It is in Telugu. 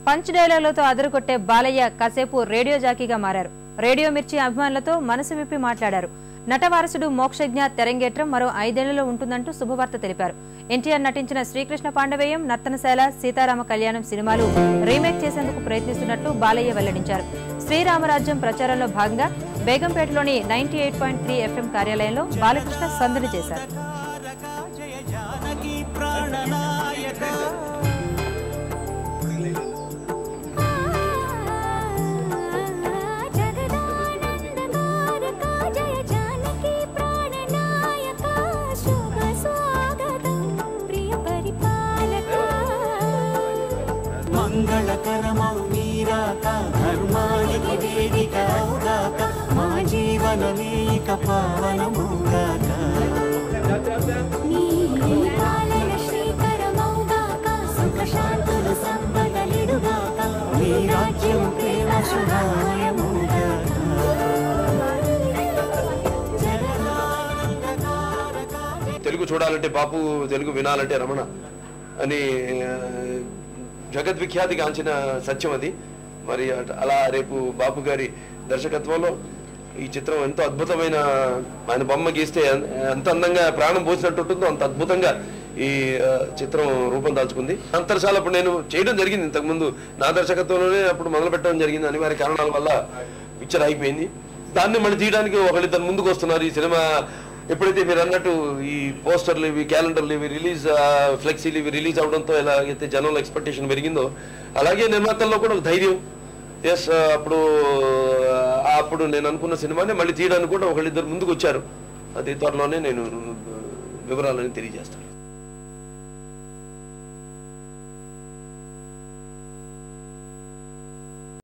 పంచ్ డైలాగులతో అదరగొట్టే బాలయ్య కాసేపు రేడియో జాకీగా మారారు. రేడియో మిర్చి అభిమానులతో మనసు విప్పి మాట్లాడారు. నటవారసుడు మోక్షజ్ఞ తెరంగేట్రం మరో 5 ఏళ్లలో ఉంటుందంటూ శుభవార్త తెలిపారు. ఎన్టీఆర్ నటించిన శ్రీకృష్ణ పాండవేయం, నర్తనశాల, సీతారామ కళ్యాణం సినిమాలు రీమేక్ చేసేందుకు ప్రయత్నిస్తున్నట్లు బాలయ్య వెల్లడించారు. శ్రీరామరాజ్యం ప్రచారంలో భాగంగా బేగంపేటలోని 98.3 FM కార్యాలయంలో బాలకృష్ణ సందడి చేశారు. మంగళకరమౌ నీరాక ధర్మానికి వేదిక అవుగాక మా జీవనమే ఇక పావనమౌగాక నీ పాలన శ్రీకరమౌగాక సుఖ శాంతులు సంపదలిడుగాక నీ రాజ్యం ప్రేమ శుభామయమౌగాక. తెలుగు చూడాలంటే బాపు, తెలుగు వినాలంటే రమణ అని జగద్విఖ్యాతిగాంచిన సత్యం అది. మరి అలా రేపు బాపు గారి దర్శకత్వంలో ఈ చిత్రం ఎంతో అద్భుతమైన, ఆయన బొమ్మ గీస్తే ఎంత అందంగా ప్రాణం పోసినట్టు ఉంటుందో అంత అద్భుతంగా ఈ చిత్రం రూపం దాల్చుకుంది. అంతర్శాల అప్పుడు నేను చేయడం జరిగింది, ఇంతకుముందు నా దర్శకత్వంలోనే అప్పుడు మొదలు పెట్టడం జరిగింది. అనివార్య కారణాల వల్ల పిక్చర్ అయిపోయింది. దాన్ని మళ్ళీ తీయడానికి ఒకళ్ళిద్దరు ముందుకు వస్తున్నారు. ఈ సినిమా ఎప్పుడైతే మీరు అన్నట్టు ఈ పోస్టర్లు ఇవి, క్యాలెండర్లు ఇవి రిలీజ్, ఫ్లెక్సీలు ఇవి రిలీజ్ అవడంతో ఎలాగైతే జనంలో ఎక్స్పెక్టేషన్ పెరిగిందో అలాగే నిర్మాతల్లో కూడా ఒక ధైర్యం. ఎస్, అప్పుడు నేను అనుకున్న సినిమాని మళ్ళీ తీయడానికి కూడా ఒకళ్ళిద్దరు ముందుకు వచ్చారు. అది త్వరలోనే నేను వివరాలని తెలియజేస్తాను.